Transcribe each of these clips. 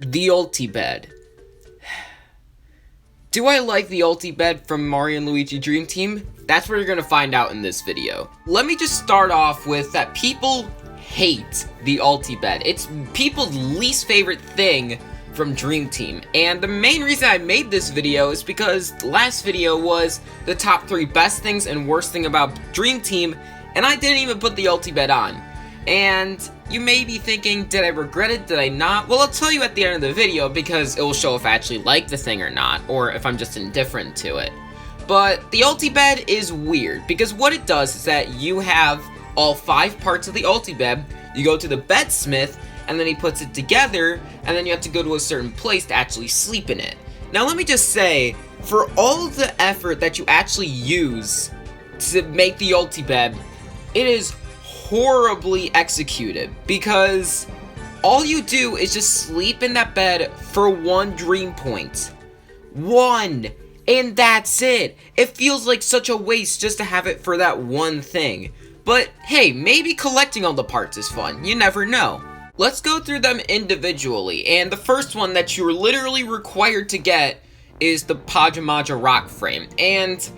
The Ultibed. Do I like the Ultibed from Mario and Luigi Dream Team? That's what you're gonna find out in this video. Let me just start off with that people hate the Ultibed. It's people's least favorite thing from Dream Team. And the main reason I made this video is because the last video was the top 3 best things and worst thing about Dream Team, and I didn't even put the Ultibed on. And you may be thinking, did I regret it? Did I not? Well, I'll tell you at the end of the video because it will show if I actually like the thing or not, or if I'm just indifferent to it. But the Ultibed is weird because what it does is that you have all 5 parts of the Ultibed, you go to the bedsmith, and then he puts it together, and then you have to go to a certain place to actually sleep in it. Now let me just say, for all of the effort that you actually use to make the Ultibed, it is horribly executed, because all you do is just sleep in that bed for 1 dream point. 1! And that's it! It feels like such a waste just to have it for that one thing. But hey, maybe collecting all the parts is fun, you never know. Let's go through them individually, and the first one that you're literally required to get is the Pajamaja rock frame, and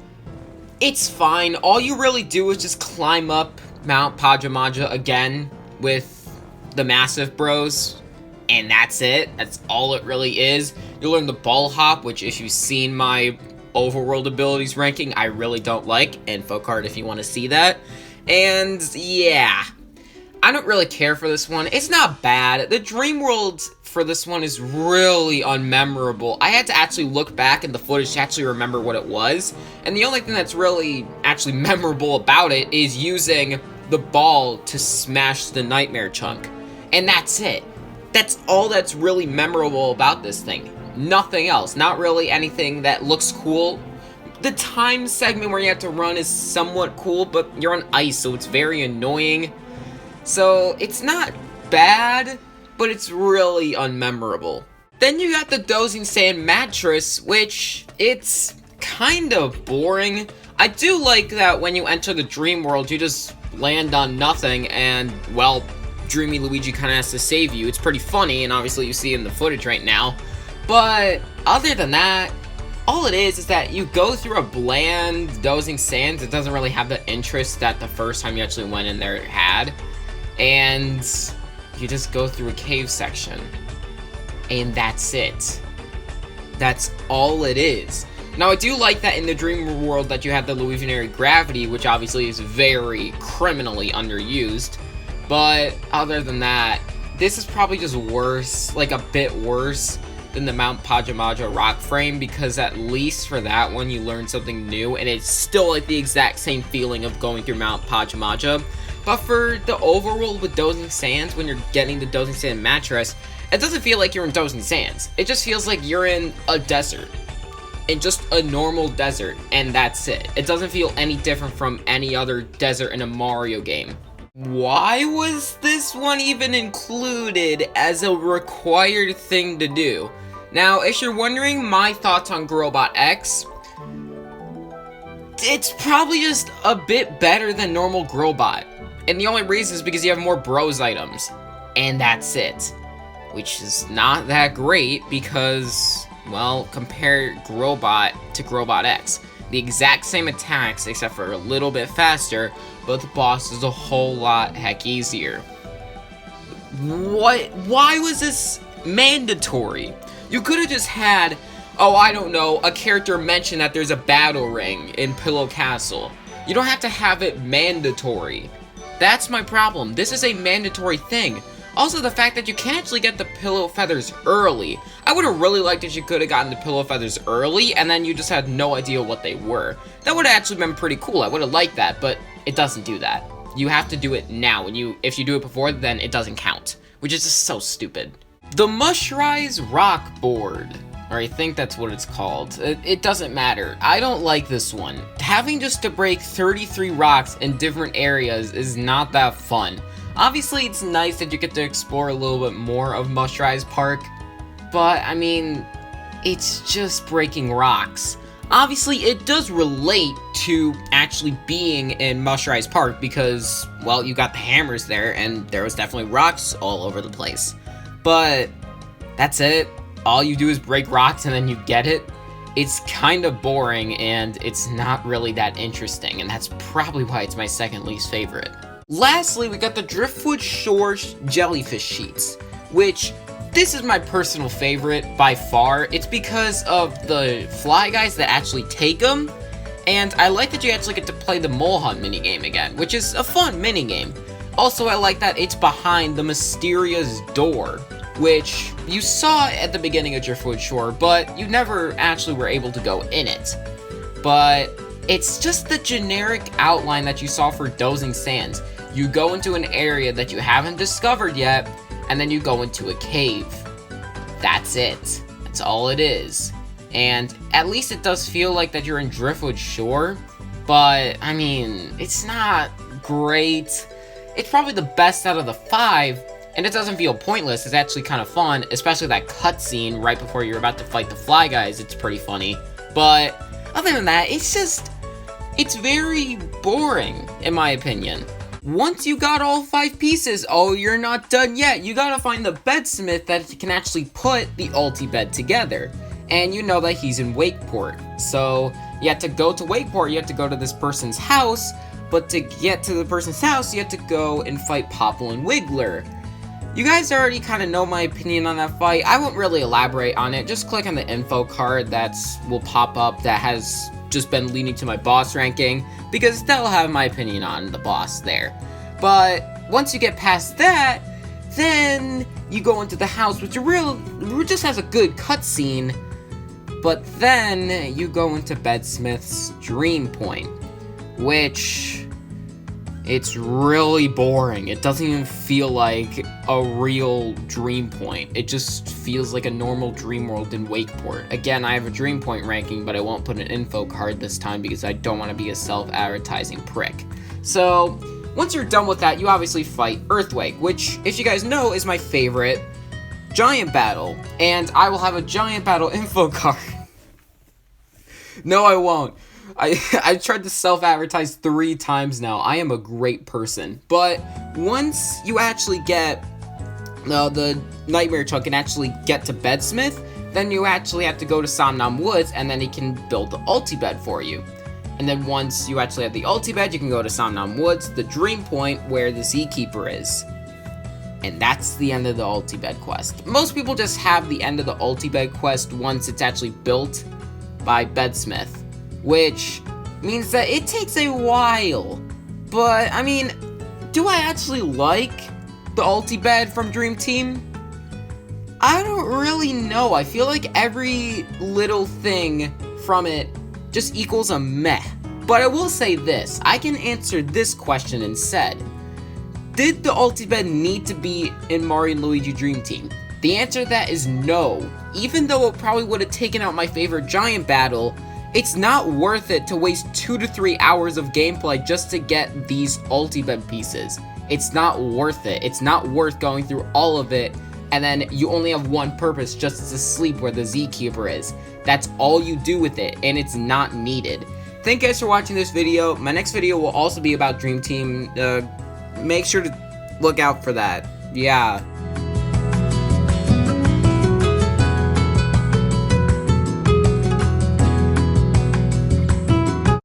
it's fine. All you really do is just climb up Mount Pajamaja again with the massive bros, and that's it. That's all it really is. You'll learn the ball hop, which if you've seen my overworld abilities ranking, I really don't like. Info card if you want to see that. And yeah, I don't really care for this one. It's not bad. The dream world for this one is really unmemorable. I had to actually look back in the footage to actually remember what it was, and the only thing that's really actually memorable about it is using the ball to smash the nightmare chunk. And that's it. That's all that's really memorable about this thing. Nothing else. Not really anything that looks cool. The time segment where you have to run is somewhat cool, but you're on ice, so it's very annoying. So it's not bad, but it's really unmemorable. Then you got the Dozing Sand mattress, which it's kind of boring. I do like that when you enter the dream world, you just land on nothing, and, well, Dreamy Luigi kind of has to save you. It's pretty funny, and obviously you see it in the footage right now. But other than that, all it is that you go through a bland Dozing Sands. It doesn't really have the interest that the first time you actually went in there had. And you just go through a cave section. And that's it. That's all it is. Now, I do like that in the dream world that you have the illusionary gravity, which obviously is very criminally underused. But other than that, this is probably just worse, like a bit worse than the Mount Pajamaja rock frame, because at least for that one you learn something new, and it's still like the exact same feeling of going through Mount Pajamaja. But for the overworld with Dozing Sands, when you're getting the Dozing Sand mattress, it doesn't feel like you're in Dozing Sands. It just feels like you're in a desert. In just a normal desert, and that's it. It doesn't feel any different from any other desert in a Mario game. Why was this one even included as a required thing to do? Now, if you're wondering my thoughts on Growbot X, it's probably just a bit better than normal Growbot. And the only reason is because you have more bros items. And that's it. Which is not that great because, well, compare Growbot to Growbot X. The exact same attacks, except for a little bit faster, but the boss is a whole lot heck easier. Why was this mandatory? You could have just had, oh, I don't know, a character mention that there's a battle ring in Pillow Castle. You don't have to have it mandatory. That's my problem. This is a mandatory thing. Also, the fact that you can actually get the pillow feathers early. I would have really liked if you could have gotten the pillow feathers early, and then you just had no idea what they were. That would have actually been pretty cool. I would have liked that, but it doesn't do that. You have to do it now, and if you do it before, then it doesn't count. Which is just so stupid. The Mushrise Rock Board. Or I think that's what it's called. It doesn't matter. I don't like this one. Having just to break 33 rocks in different areas is not that fun. Obviously, it's nice that you get to explore a little bit more of Mushrise Park, but, I mean, it's just breaking rocks. Obviously, it does relate to actually being in Mushrise Park because, well, you got the hammers there, and there was definitely rocks all over the place. But that's it. All you do is break rocks and then you get it. It's kind of boring and it's not really that interesting, and that's probably why it's my second least favorite. Lastly, we got the Driftwood Shore jellyfish sheets, which this is my personal favorite by far. It's because of the fly guys that actually take them, and I like that you actually get to play the mole hunt minigame again, which is a fun minigame. Also, I like that it's behind the mysterious door, which you saw at the beginning of Driftwood Shore, but you never actually were able to go in it. But it's just the generic outline that you saw for Dozing Sands. You go into an area that you haven't discovered yet, and then you go into a cave. That's it. That's all it is. And at least it does feel like that you're in Driftwood Shore, but, I mean, it's not great. It's probably the best out of the 5, and it doesn't feel pointless. It's actually kind of fun, especially that cutscene right before you're about to fight the fly guys. It's pretty funny. But other than that, it's very boring, in my opinion. Once you got all 5 pieces, oh, you're not done yet. You gotta find the bedsmith that can actually put the Ultibed together. And you know that he's in Wakeport. So you have to go to Wakeport, you have to go to this person's house, but to get to the person's house, you have to go and fight Popple and Wiggler. You guys already kind of know my opinion on that fight. I won't really elaborate on it. Just click on the info card that will pop up that has just been leading to my boss ranking, because that'll have my opinion on the boss there. But once you get past that, then you go into the house, which just has a good cutscene. But then you go into Bedsmith's Dream Point, which it's really boring. It doesn't even feel like a real dream point. It just feels like a normal dream world in Wakeport. Again, I have a Dream Point ranking, but I won't put an info card this time because I don't want to be a self-advertising prick. So, once you're done with that, you obviously fight Earthquake, which, if you guys know, is my favorite giant battle. And I will have a giant battle info card. No, I won't. I've tried to self-advertise 3 times now. I am a great person. But once you actually get the Nightmare Chunk and actually get to Bedsmith, then you actually have to go to Somnom Woods, and then he can build the Ultibed for you. And then once you actually have the Ultibed, you can go to Somnom Woods, the Dream Point, where the Zkeeper is. And that's the end of the Ultibed quest. Most people just have the end of the Ultibed quest once it's actually built by Bedsmith, which means that it takes a while. But, I mean, do I actually like the Ultibed from Dream Team? I don't really know. I feel like every little thing from it just equals a meh. But I will say this, I can answer this question instead. Did the Ultibed need to be in Mario and Luigi Dream Team? The answer to that is no. Even though it probably would have taken out my favorite giant battle, it's not worth it to waste 2 to 3 hours of gameplay just to get these Ultibed pieces. It's not worth it. It's not worth going through all of it, and then you only have one purpose, just to sleep where the Zkeeper is. That's all you do with it, and it's not needed. Thank you guys for watching this video. My next video will also be about Dream Team. Make sure to look out for that. Yeah.